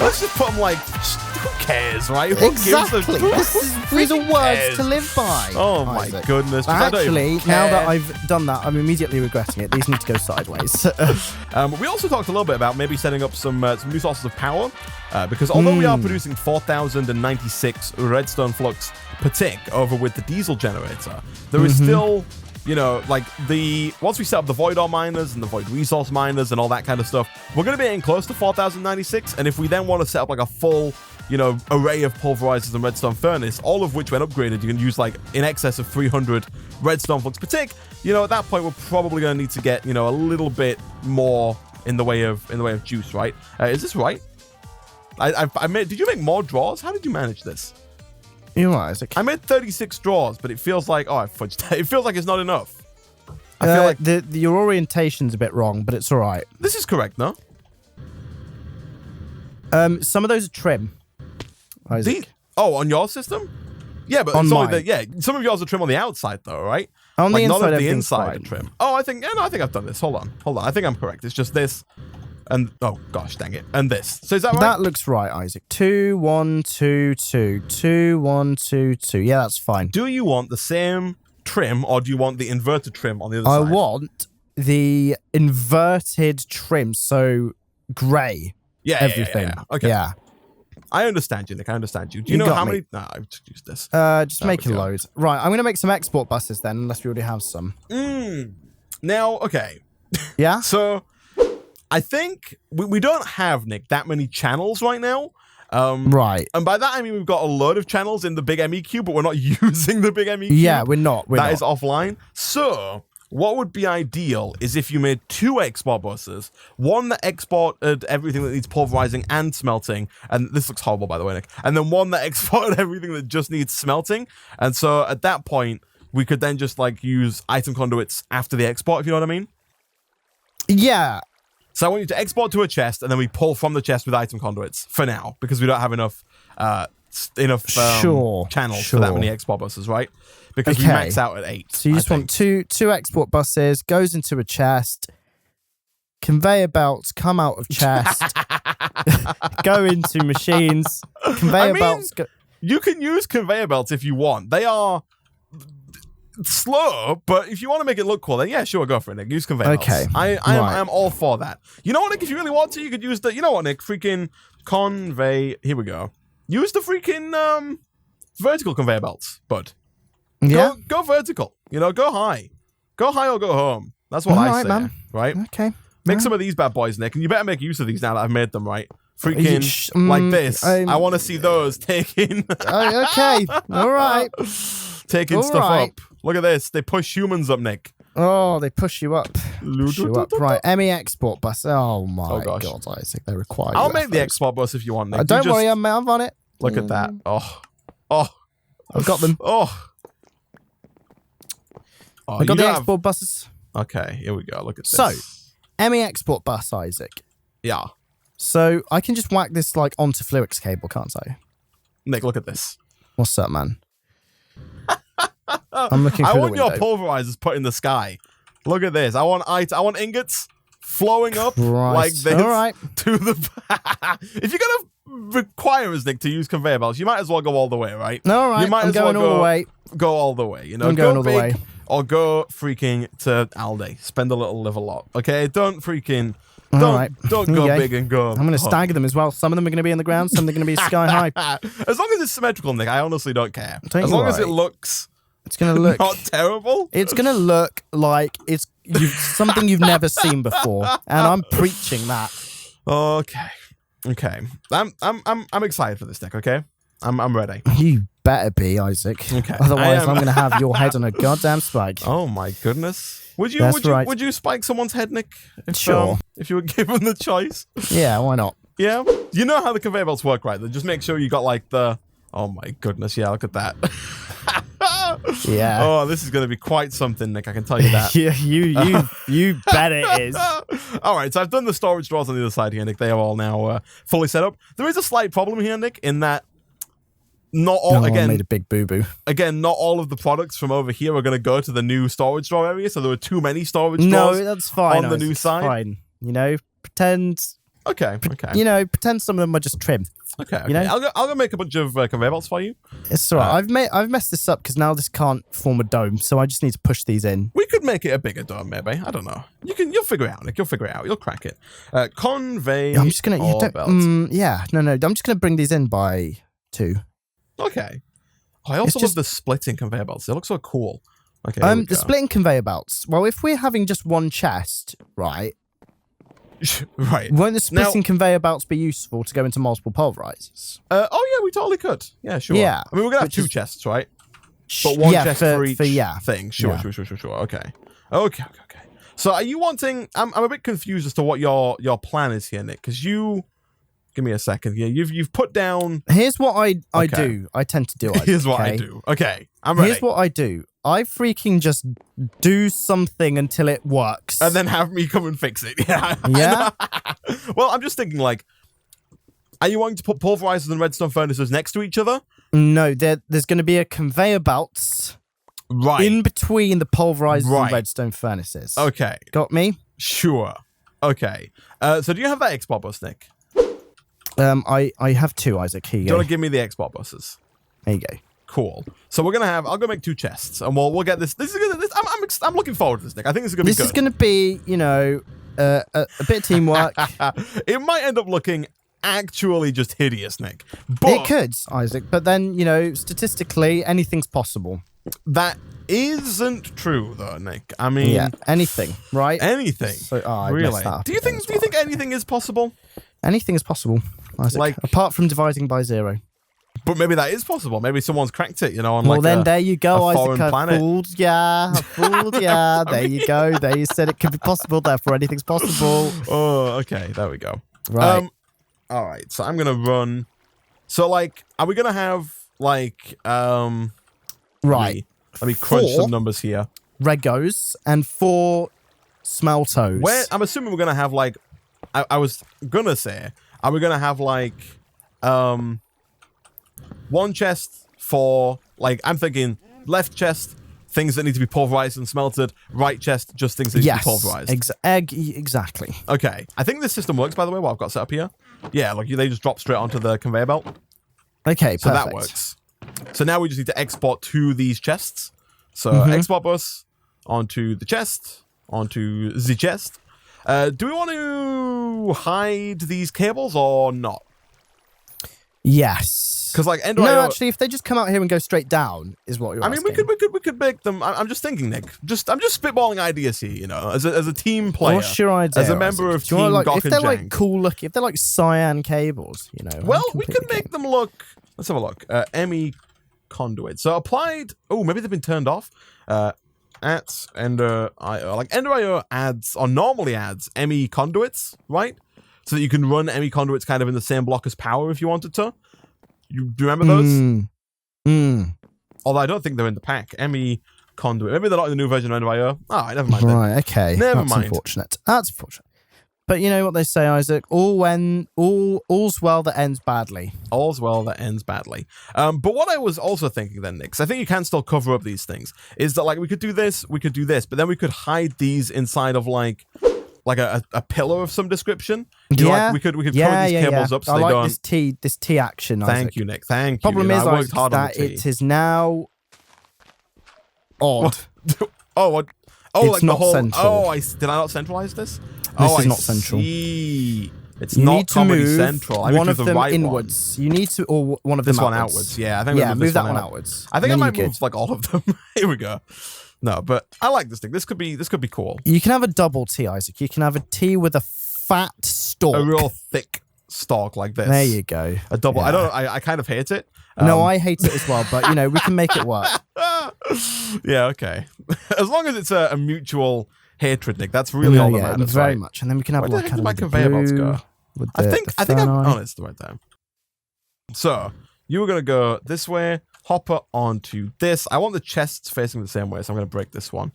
Let's just put them like, who cares, right? Exactly. These are words to live by. Oh my goodness. Actually, now that I've done that, I'm immediately regretting it. These need to go sideways. We also talked a little bit about maybe setting up some new sources of power, because although we are producing 4,096 redstone flux per tick over with the diesel generator, there is still, you know, like once we set up the void ore miners and the void resource miners and all that kind of stuff, we're going to be getting close to 4,096. And if we then want to set up like a full, you know, array of pulverizers and redstone furnace, all of which when upgraded, you can use like in excess of 300 redstone flux per tick, you know, at that point, we're probably going to need to get, you know, a little bit more in the way of juice, right? Is this right? Did you make more draws? How did you manage this? You're right, Isaac. I made 36 draws, but it feels like, I fudged that. It feels like it's not enough. I feel like your orientation's a bit wrong, but it's all right. This is correct, no? Some of those are trim, Isaac. On your system? Yeah, but on some mine. Some of yours are trim on the outside, though, right? On like the inside, none of the inside are trim. Oh, I think I've done this. Hold on. I think I'm correct. It's just this. And oh gosh, dang it! And this. So is that right? That looks right, Isaac. 2, 1, 2, 2, 2, 1, 2, 2. Yeah, that's fine. Do you want the same trim, or do you want the inverted trim on the other side? I want the inverted trim, so grey. Yeah, everything. Yeah. Okay. Yeah. I understand you, Nick. I understand you. Do you know how many? No, I've just used this. Just make a load. Right, I'm going to make some export buses then, unless we already have some. Now, okay. Yeah? So, I think we don't have, Nick, that many channels right now. Right. And by that, I mean we've got a load of channels in the big MEQ, but we're not using the big MEQ. Yeah, we're not. That is offline. So, what would be ideal is if you made 2 export buses, one that exported everything that needs pulverizing and smelting, and this looks horrible, by the way, Nick, and then one that exported everything that just needs smelting. And so, at that point, we could then just, like, use item conduits after the export, if you know what I mean? Yeah. So I want you to export to a chest, and then we pull from the chest with item conduits for now, because we don't have enough channels for that many export buses, right? Because we max out at 8. So you just want two export buses, goes into a chest, conveyor belts come out of chest, go into machines, conveyor belts. You can use conveyor belts if you want. They are slow, but if you want to make it look cool, then yeah, sure, go for it, Nick. Use conveyor belts. I am all for that. You know what, Nick? If you really want to, you could use you know what, Nick? Freaking convey. Here we go. Use the freaking vertical conveyor belts, bud. Yeah. Go vertical. You know, go high. Go high or go home. That's what I say, man. Right? Okay. Make some of these bad boys, Nick, and you better make use of these now that I've made them, right? Freaking like this. I want to see those taking. Okay. All right. Taking stuff up. Look at this. They push humans up, Nick. Oh, they push you up. Right. ME export bus. Oh my God, Isaac. They require. I'll make the export bus if you want, Nick. Don't worry, I'm on it. Look at that. Oh. I've got them. I got the export buses. Okay, here we go. Look at this. So, ME export bus, Isaac. Yeah. So I can just whack this like onto Fluix cable, can't I? Nick, look at this. What's up, man? I'm looking. I want your pulverizers put in the sky. Look at this. I want ingots flowing up like this to the. If you're gonna require us, Nick, to use conveyor belts, you might as well go all the way, right? All right. You might as well go all the way. You know, I'm going all the way. Or go freaking to Aldi. Spend a little, live a lot. Okay, don't freaking. Don't go big and go. I'm going to stagger them as well. Some of them are going to be in the ground. Some are going to be sky high. As long as it's symmetrical, Nick, I honestly don't care. As long as it looks. It's going to look not terrible. It's going to look like it's something you've never seen before, and I'm preaching that. Okay. I'm excited for this, Nick. Okay, I'm ready. You better be, Isaac. Okay. Otherwise, I'm going to have your head on a goddamn spike. Oh my goodness. Would you spike someone's head, Nick? Sure. If you were given the choice. Yeah, why not? Yeah. You know how the conveyor belts work, right? Then just make sure you got like the. Oh my goodness! Yeah, look at that. Yeah. Oh, this is going to be quite something, Nick. I can tell you that. Yeah, you bet it is. All right, so I've done the storage drawers on the other side here, Nick. They are all now fully set up. There is a slight problem here, Nick, in that not all I made a big boo-boo. Again, not all of the products from over here are going to go to the new storage drawer area, so there were too many storage drawers. No, that's fine. On the new side. Fine. You know, pretend Okay. Okay. You know, pretend some of them are just trim. Okay. You know? I'll go make a bunch of conveyor belts for you. It's all right. I've messed this up because now this can't form a dome, so I just need to push these in. We could make it a bigger dome, maybe. I don't know. You'll figure it out, Nick. You'll figure it out. You'll crack it. Convey. I'm just gonna. belts. Yeah. No. I'm just gonna bring these in by 2. Okay. Oh, I also love the splitting conveyor belts. They look so cool. Okay. The splitting conveyor belts. Well, if we're having just one chest, right? Right. Won't the splitting conveyor belts be useful to go into multiple pulverizers? Oh yeah, we totally could. Yeah, sure. Yeah. I mean, we're gonna have 2 chests, right? But one chest for each thing. Sure. Okay. So are you wanting? I'm a bit confused as to what your plan is here, Nick. Because you, give me a second. Yeah, you've put down. Here's what I do. I tend to do. Here's what I do. Okay, I'm ready. Here's what I do. I freaking just do something until it works, and then have me come and fix it. Yeah. Yeah. Well, I'm just thinking, like, are you wanting to put pulverizers and redstone furnaces next to each other? No, there's going to be a conveyor belts in between the pulverizers and redstone furnaces. Okay. Got me? Sure. Okay. So do you have that export bus, Nick? I have 2, Isaac. Here you go. Do you want to give me the export buses? There you go. Cool. So we're gonna have. I'll go make 2 chests, and we'll get this. I'm looking forward to this, Nick. I think this is gonna be good. This is gonna be, you know, a bit of teamwork. It might end up looking actually just hideous, Nick. But it could, Isaac. But then, you know, statistically, anything's possible. That isn't true, though, Nick. I mean, yeah, anything, right? Anything. So, I really? Do you think anything is possible? Anything is possible, Isaac. Like, apart from dividing by 0. But maybe that is possible. Maybe someone's cracked it, you know, on well, then there you go, Isaac. I fooled ya. I fooled ya. There you go. There you said it could be possible. Therefore, anything's possible. Oh, okay. There we go. Right. All right. So I'm gonna run. So, like, are we gonna have like right? Let me crunch some numbers here. Regos and 4 smeltos. Where I'm assuming we're gonna have like. I was gonna say, are we gonna have like 1 chest for, like, I'm thinking left chest, things that need to be pulverized and smelted, right chest, just things that need to be pulverized. Exactly. Okay. I think this system works, by the way, what I've got set up here. Yeah, like they just drop straight onto the conveyor belt. Okay, so perfect. that works. So now we just need to export to these chests. So export bus onto the chest, onto the chest. Do we want to hide these cables or not? Yes. Because like no, actually, if they just come out here and go straight down, is what you're asking. I mean, we could make them. I'm just thinking, Nick. I'm just spitballing ideas here. You know, as a team player. What's your idea? As a member of Team if they're like Jank. cool looking, if they're like cyan cables, you know. Well, we can make them look. Let's have a look. ME conduit. So applied. Oh, maybe they've been turned off. At Ender.io. Like Ender.io adds or normally adds ME conduits, right? So that you can run ME conduits kind of in the same block as power if you wanted to. Do you remember those? Although I don't think they're in the pack. ME conduit. Maybe they're not in the new version of Ender.io. Oh, never mind. Right, okay. Never That's mind. Unfortunate. That's unfortunate. But you know what they say, Isaac? All's well that ends badly. All's well that ends badly. But what I was also thinking then, Nick, 'cause I think you can still cover up these things, is that like we could do this, but then we could hide these inside of like a pillar of some description. You know, like we could cover these cables up so I they like don't. this T action. Isaac. Thank you, Nick. Thank you. Problem is, I worked Isaac, hard on that the T. it is now odd. Like not the whole. central. Did I not centralize this? This is not central. It's you not need to Comedy move Central. I one need of to do the them right inwards. one. You need to, or one of them this one outwards. outwards. Yeah, I think I'm move that one outwards. I think I might you're move like all of them. Here we go. No, but I like this thing. This could be cool. You can have a double T, Isaac. You can have a T with a fat stalk. A real thick stalk like this. There you go. A double. Yeah. I kind of hate it. No, I hate it as well, but you know, we can make it work. Yeah, okay. As long as it's a mutual hatred, Nick. That's really all that matters. Very right? much. And then we can have Where like did my conveyor belts go? I think I'm honest the right time. So you were gonna go this way, hopper onto this. I want the chests facing the same way, so I'm gonna break this one.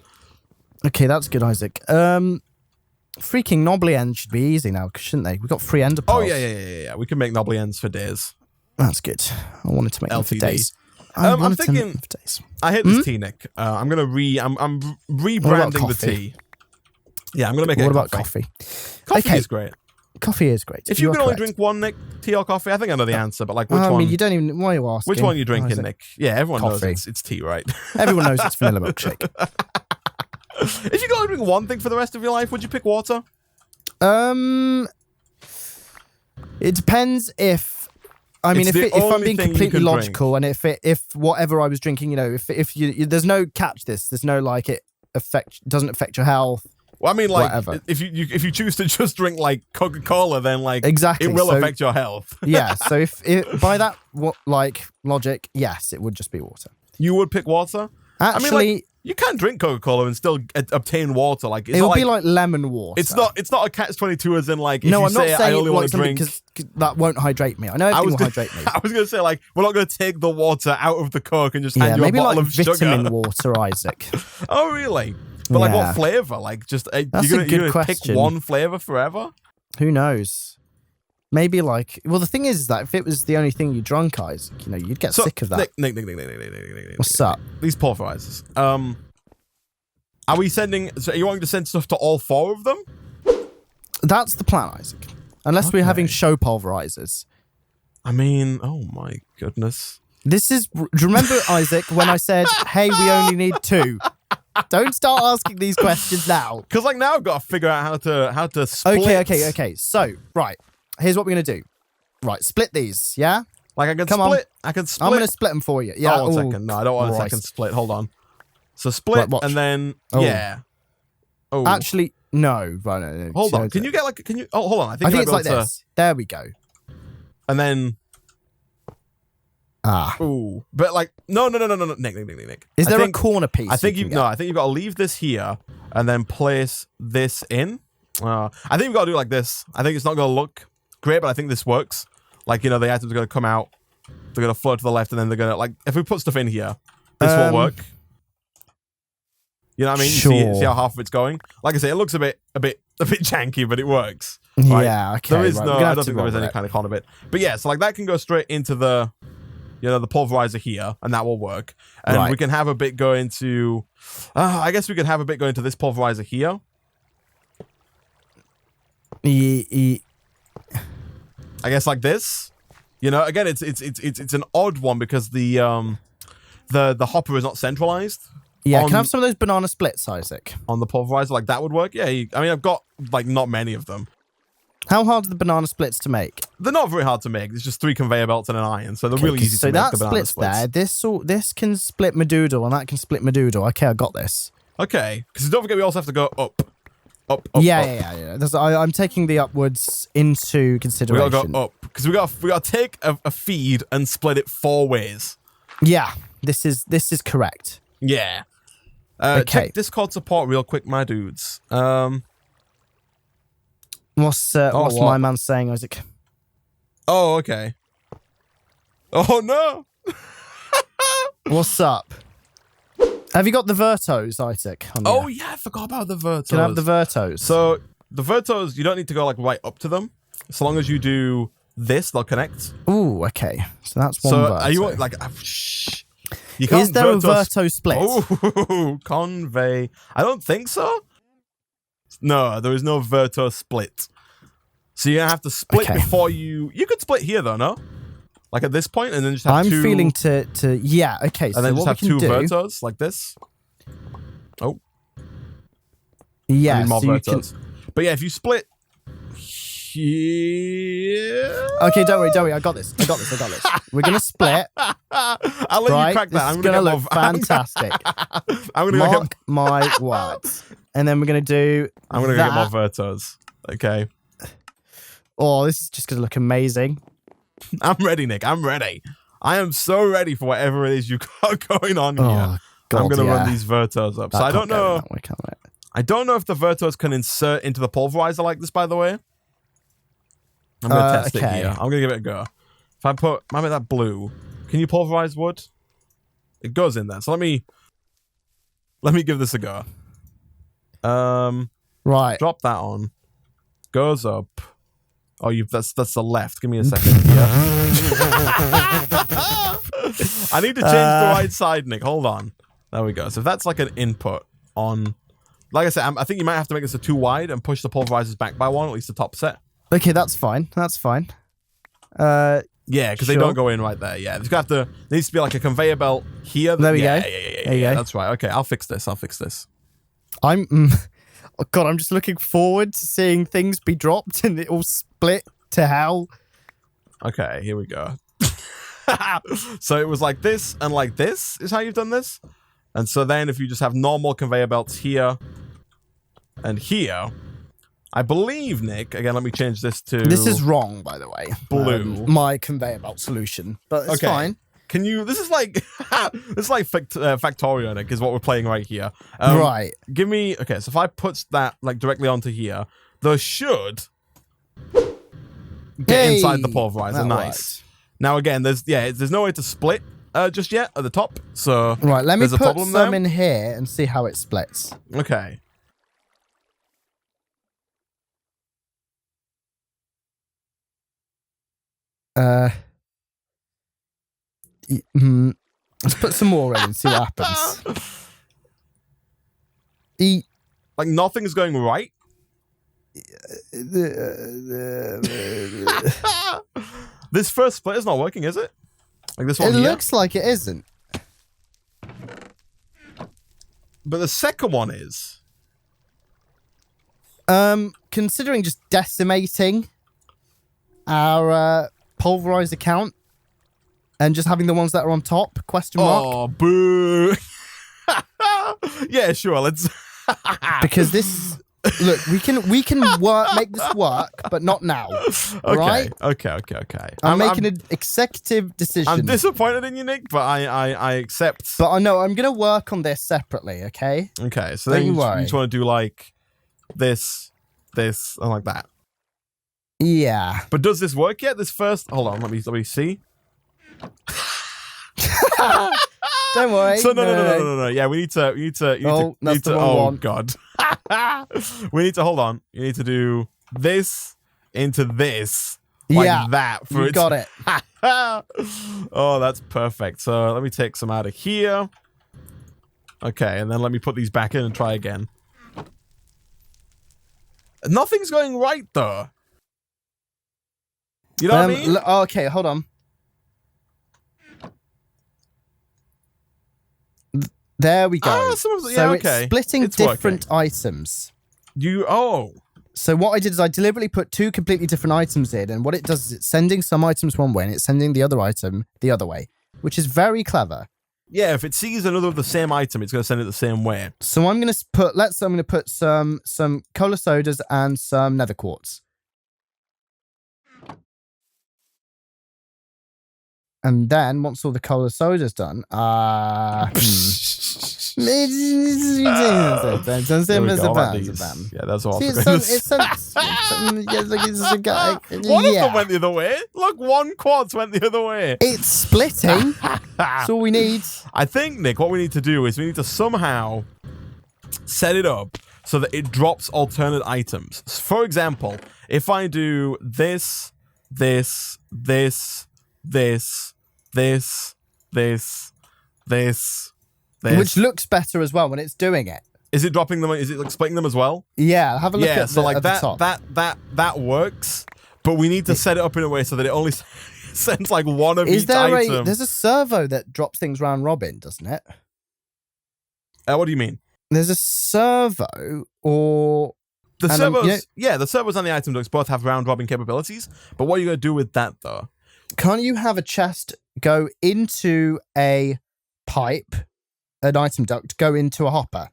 Okay, that's good, Isaac. Freaking knobbly ends should be easy now, shouldn't they? We've got 3 ender pearls. Oh yeah. We can make knobbly ends for days. That's good. I wanted to make them for days. I'm thinking. I hate this tea, Nick. I'm rebranding the tea. Yeah, I'm gonna make it. What about coffee? Coffee is great. Coffee is great. If you could only drink one, Nick, tea or coffee, I think I know the answer, but like which one? I mean, you don't even. Why are you asking? Which one are you drinking, Isaac? Nick? Yeah, everyone Coffee. knows it's tea, right? Everyone knows it's vanilla milkshake. If you could only drink one thing for the rest of your life, would you pick water? It depends if. I mean, if I'm being completely logical, and if whatever I was drinking, you know, if you there's no catch this, there's no like it doesn't affect your health. Well, I mean, like, whatever. if you choose to just drink like Coca-Cola, then like exactly it will affect your health. Yeah. So if by that like logic, yes, it would just be water. You would pick water. Actually, I mean, like, you can drink Coca-Cola and still obtain water. Like it would be like lemon water. It's not a catch-22 as in like if no, you I'm not say saying I only want to drink because that won't hydrate me. I know everything will hydrate me. I was gonna say like we're not gonna take the water out of the Coke and just hand you a maybe bottle like of sugar. vitamin water, Isaac. Oh really? But like what flavor? Like just That's you're a good gonna question. pick one flavor forever? Who knows? Maybe like the thing is that if it was the only thing you drank, Isaac, you know, you'd get sick of that. Nick. What's up? These pulverizers. Are we sending? So are you wanting to send stuff to all 4 of them? That's the plan, Isaac. Unless we're having show pulverizers. I mean, oh my goodness. This is. Do you remember, Isaac, when I said, "Hey, we only need 2"? Don't start asking these questions now. Because like now I've got to figure out how to split. Okay. So right, here's what we're gonna do. Right, split these. Yeah. Like I can split. I'm gonna split them for you. Yeah. Oh, 1 second. No, I don't want a second split. Hold on. So split Right, and then yeah. Oh. Actually, no. Right, no. Hold on. Can you get like? Can you? Oh, hold on. I think it's like this. There we go. And then. Ooh, but like no, Nick. Is there a corner piece? I think you've got to leave this here and then place this in. I think you've got to do it like this. I think it's not going to look great, but I think this works. Like, you know, the items are going to come out, they're going to float to the left, and then they're going to like if we put stuff in here, this will work. You know what I mean? Sure. You see how half of it's going? Like I say, it looks a bit janky, but it works. Right? Yeah, okay. There is right. I don't think there is any kind of con of it. But yeah, so like that can go straight into the the pulverizer here, and that will work. And we can have a bit go into I guess we could have a bit go into this pulverizer here. I guess like this. You know, again, it's an odd one because the hopper is not centralized. Yeah, can I have some of those banana splits, Isaac? On the pulverizer, like that would work. Yeah, I mean, I've got like not many of them. How hard are the banana splits to make? They're not very hard to make. It's just 3 conveyor belts and an iron, so they're really easy to make. So the that banana splits there. This can split my doodle, and that can split my doodle. Okay, I got this. Okay, because don't forget we also have to go up. Yeah. I'm taking the upwards into consideration. We gotta go up because we gotta take a feed and split it 4 ways. Yeah, this is correct. Yeah. Okay. Check Discord support real quick, my dudes. What's my man saying, Isaac? Oh, okay. Oh no. What's up? Have you got the Vertos, Isaac? Oh yeah, I forgot about the Vertos. Can I have the Vertos? So the Vertos, you don't need to go like right up to them. So long as you do this, they'll connect. Ooh, okay. So that's one. So Verto. are you like? You can't Is there a Verto split? Oh, convey. I don't think so. No, there is no Verto split. So you're gonna have to split before you could split here though, no? Like at this point, and then just have 2. I'm feeling to yeah, okay. And so then just what have 2 we can Vertos like this. Oh. Yeah, I need more so Vertos. But yeah, if you split here. Okay, don't worry. I got this. We're gonna split. I'll let you crack that. I'm gonna look fantastic. I'm gonna mark my words. And then we're gonna do. I'm gonna go get more Vertos. Okay. Oh, this is just gonna look amazing. I'm ready, Nick. I'm ready. I am so ready for whatever it is you got going on here. God, I'm gonna run these Vertos up. So I don't know. I don't know if the Vertos can insert into the pulverizer like this, by the way. I'm gonna test it here. I'm gonna give it a go. If I put that blue, can you pulverize wood? It goes in there. So let me give this a go. Right. Drop that on. Goes up. Oh, that's the left. Give me a second here. I need to change the right side, Nick. Hold on. There we go. So if that's like an input on, like I said, I think you might have to make this a 2 wide and push the pulverizers back by 1, at least the top set. Okay, that's fine. That's fine. Yeah, because they don't go in right there. Yeah, there needs to be like a conveyor belt here. There we go. Yeah, that's right. Okay, I'll fix this. Oh God, I'm just looking forward to seeing things be dropped and it all split to hell. Okay, here we go. So it was like this and like this is how you've done this. And so then if you just have normal conveyor belts here and here, I believe, Nick, again, let me change this to... This is wrong, by the way. Blue. My conveyor belt solution, but it's fine. Can you... This is like... this is like Factorio, Nick, is what we're playing right here. Right. Give me... Okay, so if I put that like directly onto here, there should get inside the pulverizer. Nice. Works. Now, again, there's no way to split just yet at the top, so... Right, let me put some in here here and see how it splits. Okay. Let's put some more in and see what happens. Like nothing's going right. This first split is not working, is it? Like this one here? It looks like it isn't. But the second one is. Considering just decimating our pulverizer count and just having the ones that are on top, question mark. Oh, boo. Yeah, sure, let's... Because this... Look, we can make this work, but not now. Right? Okay. I'm making an executive decision. I'm disappointed in you, Nick, but I accept. But I know I'm gonna work on this separately, okay? Okay, so then you just want to do like this, and like that. Yeah. But does this work yet? This first... Hold on, let me see. Don't worry. So no. Yeah, we need to. That's the wrong one. God. We need to hold on. You need to do this into this, like that. You got it. Oh, that's perfect. So let me take some out of here. Okay, and then let me put these back in and try again. Nothing's going right though. You know what I mean? Okay, hold on. There we go. It's splitting different items. So what I did is I deliberately put two completely different items in, and what it does is it's sending some items one way and it's sending the other item the other way, which is very clever. Yeah, if it sees another of the same item, it's going to send it the same way. So I'm going to put some cola sodas and some nether quartz. And then once all the cola soda's done, Yeah, that's all. One of them went the other way. Look, one quartz went the other way. It's splitting. That's all we need. I think, Nick, what we need to do is we need to somehow set it up so that it drops alternate items. For example, if I do this, which looks better as well when it's doing it. Is it dropping them? Is it like splitting them as well? Yeah, have a look at so like the top. that works, but we need to set it up in a way so that it only sends like one of each item. There's a servo that drops things round robin, doesn't it? What do you mean? There's a servo or... The servos, the servos and the item ducts both have round robin capabilities, but what are you going to do with that though? Can't you have a chest go into a pipe, an item duct, go into a hopper?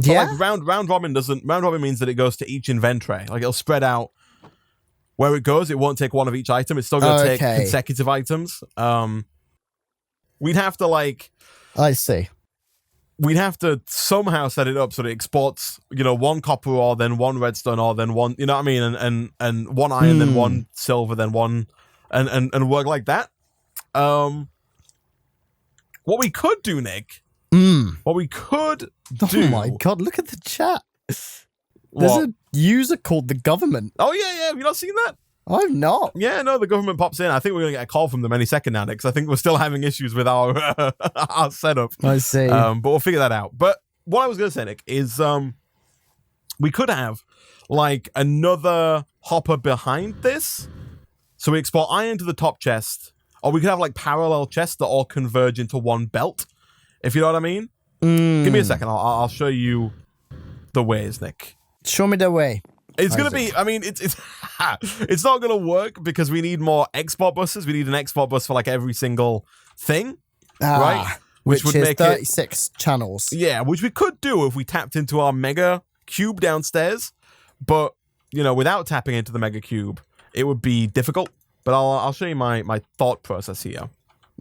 So like round robin doesn't. Round robin means that it goes to each inventory. Like it'll spread out where it goes. It won't take one of each item. It's still going to take consecutive items. We'd have to like. I see. We'd have to somehow set it up so that it exports, one copper ore, then one redstone ore, then one, you know what I mean, and one iron, then one silver, then one, and work like that. What we could do, Nick. What we could do. Oh my god! Look at the chat. There's a user called the government. Oh yeah. Have you not seen that? I've not. Yeah, no, the government pops in. I think we're going to get a call from them any second now, Nick, because I think we're still having issues with our our setup. I see. But we'll figure that out. But what I was going to say, Nick, is we could have like another hopper behind this. So we export iron to the top chest, or we could have like parallel chests that all converge into one belt, if you know what I mean. Give me a second. I'll show you the ways, Nick. Show me the way. It's going to be, I mean, it's it's not going to work because we need more export buses. We need an export bus for like every single thing, right? Which would is make 36 channels. Yeah, which we could do if we tapped into our mega cube downstairs. But, you know, without tapping into the mega cube, it would be difficult. But I'll show you my thought process here.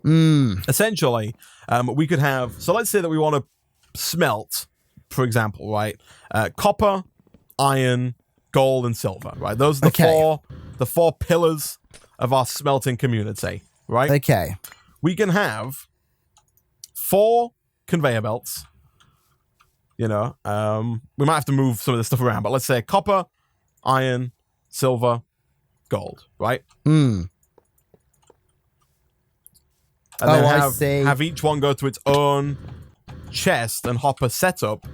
Essentially, we could have, so let's say that we want to smelt, for example, right? Copper, iron, gold, and silver, right? Those are the four pillars of our smelting community, right? Okay. We can have 4 conveyor belts. You know, we might have to move some of this stuff around, but let's say copper, iron, silver, gold, right? And then have each one go to its own chest and hopper setup.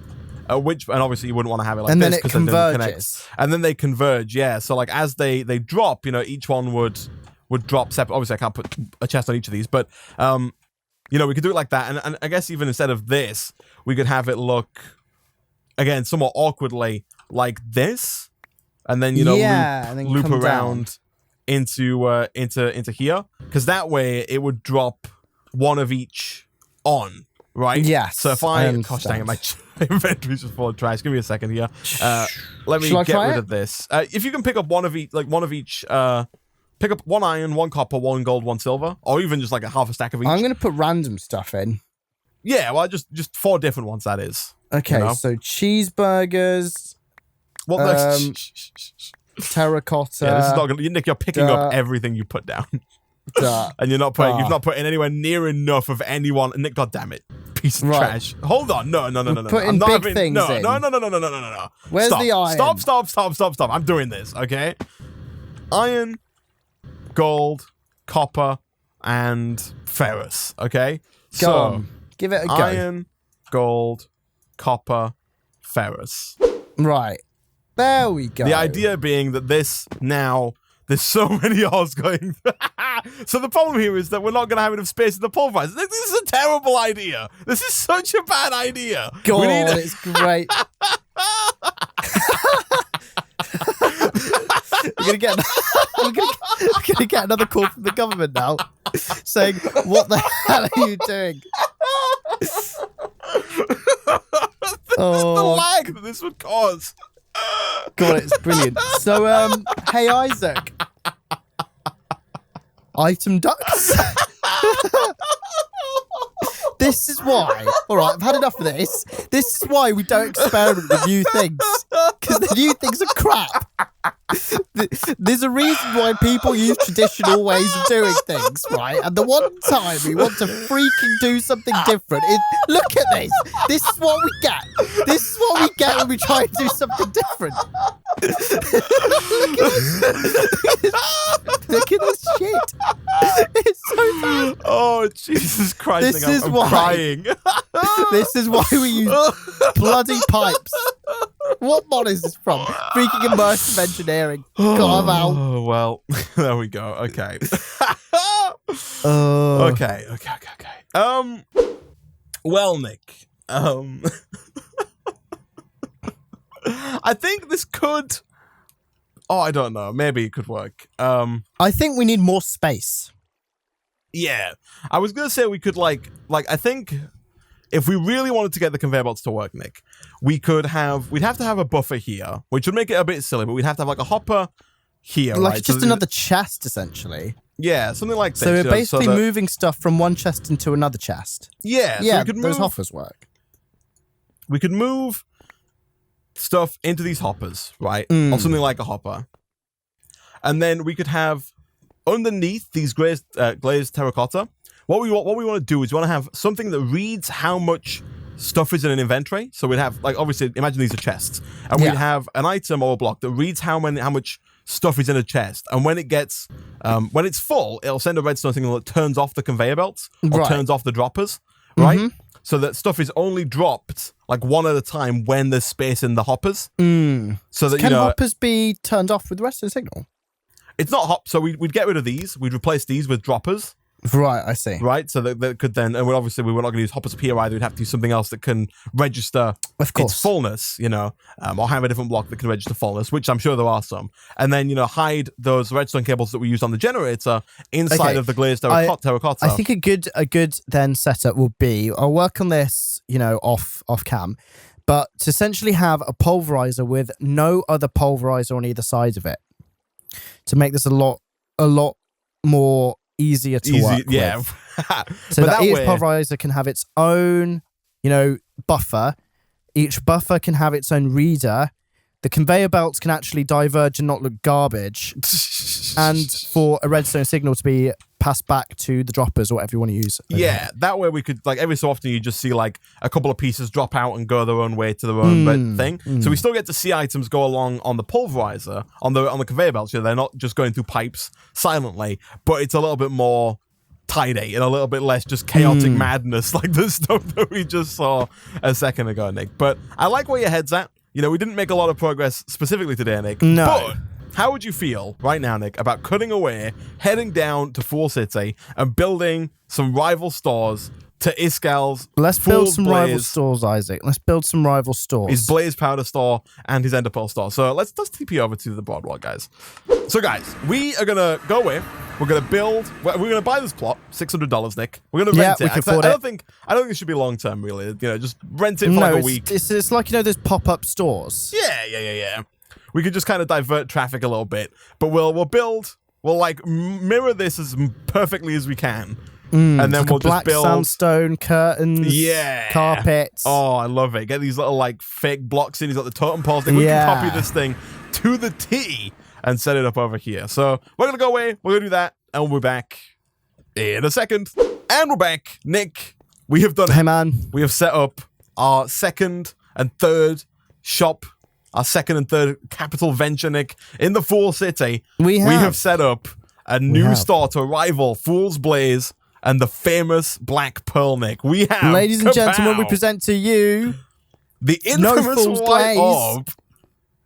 And obviously you wouldn't want to have it like and this because it converges. And then they converge, yeah. So like as they drop, you know, each one would drop separate. Obviously I can't put a chest on each of these, but you know, we could do it like that. And I guess even instead of this, we could have it look again somewhat awkwardly like this, and then you know loop around into here, because that way it would drop one of each on. Right? Yes. So if gosh dang it, my inventory's just full of trash. Give me a second here. Let me get rid of this. If you can pick up one of each, pick up 1 iron, 1 copper, 1 gold, 1 silver, or even just like a half a stack of each. I'm going to put random stuff in. Yeah, well, just 4 different ones, that is. Okay, you know? So cheeseburgers. What terracotta. Yeah, this is not gonna, Nick, you're picking up everything you put down. And you've not putting anywhere near enough of anyone. Nick, God damn it, piece of trash. Hold on, no. Putting I'm not big having, things no. Where's the iron? Stop. I'm doing this, okay? Iron, gold, copper, and ferrous. Okay, so give it a go. Iron, gold, copper, ferrous. Right, there we go. The idea being that there's so many ores going. So the problem here is that we're not going to have enough space in the pulverizer. This is a terrible idea. This is such a bad idea. God, it's great. We're gonna get another call from the government now, saying, "What the hell are you doing?" The lag that this would cause. God, it's brilliant. So, hey Isaac, item ducts. This is why. All right, I've had enough of this. This is why we don't experiment with new things, because the new things are crap. There's a reason why people use traditional ways of doing things, right? And the one time we want to freaking do something different, look at this. This is what we get. This is what we get when we try and do something different. Look at this shit. It's so bad. Oh, Jesus Christ. This is why. Crying. This is why we use bloody pipes. What mod is this from? Freaking immersive engineering. Come out. Oh, well, there we go. Okay. Okay. Well, Nick. I think this could. Oh, I don't know. Maybe it could work. I think we need more space. Yeah. I was going to say we could like I think if we really wanted to get the conveyor belts to work, Nick, we'd have to have a buffer here, which would make it a bit silly, but we'd have to have like a hopper here, like right? just another chest, essentially. Yeah, something like this. So we're basically moving stuff from one chest into another chest. Yeah, yeah. So those hoppers work. We could move stuff into these hoppers, right? Or something like a hopper, and then we could have underneath these glazed terracotta. What we want to do is we want to have something that reads how much stuff is in an inventory. So we'd have, like, obviously, imagine these are chests, and we'd have an item or a block that reads how much stuff is in a chest, and when it gets when it's full, it'll send a redstone signal that turns off the conveyor belts or turns off the droppers, right? so that stuff is only dropped like one at a time when there's space in the hoppers. So that, can hoppers be turned off with redstone signal? It's not hop. So we'd get rid of these. We'd replace these with droppers. Right, I see. Right, so that could then, and obviously we were not going to use hoppers up here either. We'd have to use something else that can register its fullness, or have a different block that can register fullness, which I'm sure there are some. And then, hide those redstone cables that we used on the generator inside of the glazed terracotta. I think a good then setup will be, I'll work on this, off cam, but to essentially have a pulverizer with no other pulverizer on either side of it to make this a lot more easier to work with. So that each pulverizer can have its own, buffer. Each buffer can have its own reader. The conveyor belts can actually diverge and not look garbage. And for a redstone signal to be passed back to the droppers or whatever you want to use. Yeah, that way we could, like, every so often you just see like a couple of pieces drop out and go their own way to their own thing. So we still get to see items go along on the pulverizer, on the conveyor belts. They're not just going through pipes silently, but it's a little bit more tidy and a little bit less just chaotic madness like the stuff that we just saw a second ago, Nick. But I like where your head's at. We didn't make a lot of progress specifically today, Nick. No. But how would you feel right now, Nick, about cutting away, heading down to Fool City, and building some rival stores to Iskal's Let's build some rival stores, Isaac. Let's build some rival stores. His Blaze Powder store and his Ender Pearl store. So let's TP over to the Broadwalk, guys. So, guys, we are going to go away. We're going to build... We're going to buy this plot, $600, Nick. We're going to rent it. We can afford I don't think it should be long-term, really. Just rent it for like a week. It's like, those pop-up stores. Yeah. We could just kind of divert traffic a little bit. But we'll build... We'll, like, mirror this as perfectly as we can. And then like we'll just build sandstone curtains, carpets. Oh, I love it. Get these little like fake blocks in. He's got the totem poles. We can copy this thing to the T and set it up over here. So we're gonna go away. We're gonna do that, and we'll be back in a second. And we're back, Nick. We have done it. Hey, man. We have set up our second and third shop. Our second and third capital venture, Nick, in the Fool City. We have set up a new store to rival Fool's Blaze and the famous Black Pearl, Nick. We have, ladies and gentlemen, we present to you the infamous White Orb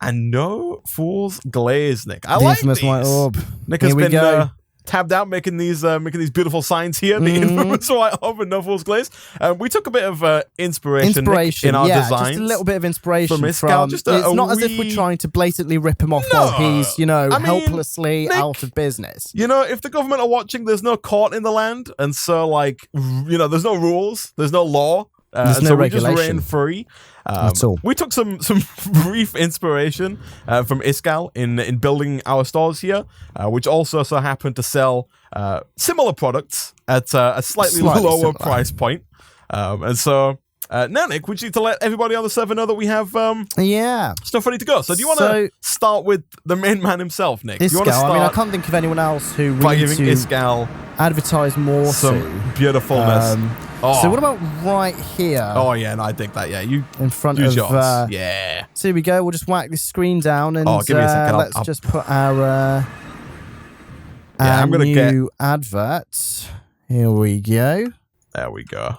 and no Fool's Glaze, Nick. I like these. White Orb. Nick has been tabbed out making these beautiful signs here. The infamous White Orb and no Fool's Glaze. We took a bit of inspiration Nick, in our designs. Just a little bit of inspiration from Iskal. It's not as if we're trying to blatantly rip him off while he's, helplessly Nick, out of business. If the government are watching, there's no court in the land, and so there's no rules, there's no law. There's no regulation. We just ran free. That's all. We took some brief inspiration from Iskal in building our stores here, which also so happened to sell similar products at a slightly lower price point. And so, now, Nick, we need to let everybody on the server know that we have stuff ready to go. So do you want to start with the main man himself, Nick? Iskal. I can't think of anyone else who we need to Iskal advertise more some beautifulness. So what about right here? Oh, yeah, no, I dig that. Yeah, you in front use of yours. Yeah. So here we go. We'll just whack this screen down and give me a second. let's just put our new advert. Here we go. There we go.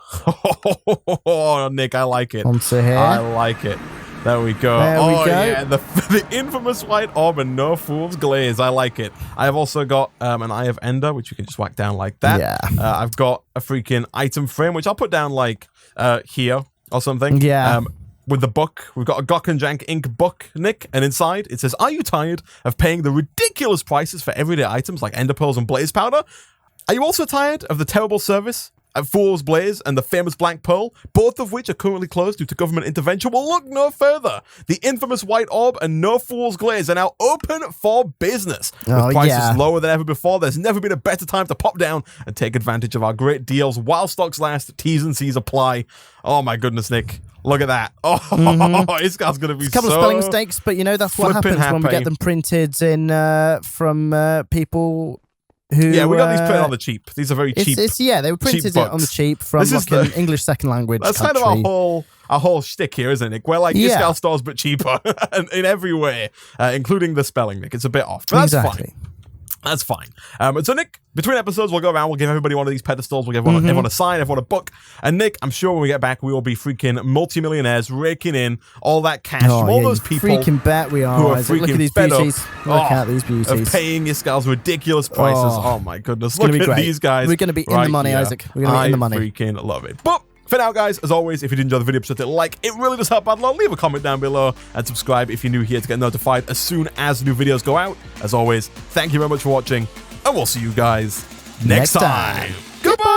Oh, Nick, I like it. Onto here. I like it. There we go. There we go. Yeah, the infamous White Orb and no Fool's Glaze. I like it. I have also got an Eye of Ender, which you can just whack down like that. Yeah. I've got a freaking item frame, which I'll put down like here or something. Yeah. With the book, we've got a Gok and Jank ink book, Nick, and inside it says, "Are you tired of paying the ridiculous prices for everyday items like Ender Pearls and Blaze Powder? Are you also tired of the terrible service at Fool's Blaze and the famous Black Pearl, both of which are currently closed due to government intervention? Well, look no further. The infamous White Orb and no Fool's Glaze are now open for business. With prices lower than ever before, there's never been a better time to pop down and take advantage of our great deals while stocks last. T's and C's apply." Oh my goodness, Nick. Look at that. Oh, this guy's going to be so... A couple of spelling mistakes, but that's what happens when we get them printed in from people... we got these printed on the cheap. These are very cheap. They were printed on the cheap from an English second language That's country. kind of our whole shtick here, isn't it? We're like Iskal stores, but cheaper in every way, including the spelling, Nick. It's a bit off, but that's fine. That's fine. And so, Nick, between episodes, we'll go around. We'll give everybody one of these pedestals. We'll give everyone a sign, everyone a book. And, Nick, I'm sure when we get back, we will be freaking multimillionaires, raking in all that cash from all those people. Freaking bet we are. Who are Isaac. freaking Look at these beauties. Look at these beauties. Of paying your Scalds ridiculous prices. Oh, my goodness. Look at these guys. We're going to be in the money, Isaac. We're going to be in the money. I freaking love it. But for now, guys, as always, if you did enjoy the video, please hit like. It really does help out a lot. Leave a comment down below and subscribe if you're new here to get notified as soon as new videos go out. As always, thank you very much for watching, and we'll see you guys next time. Goodbye!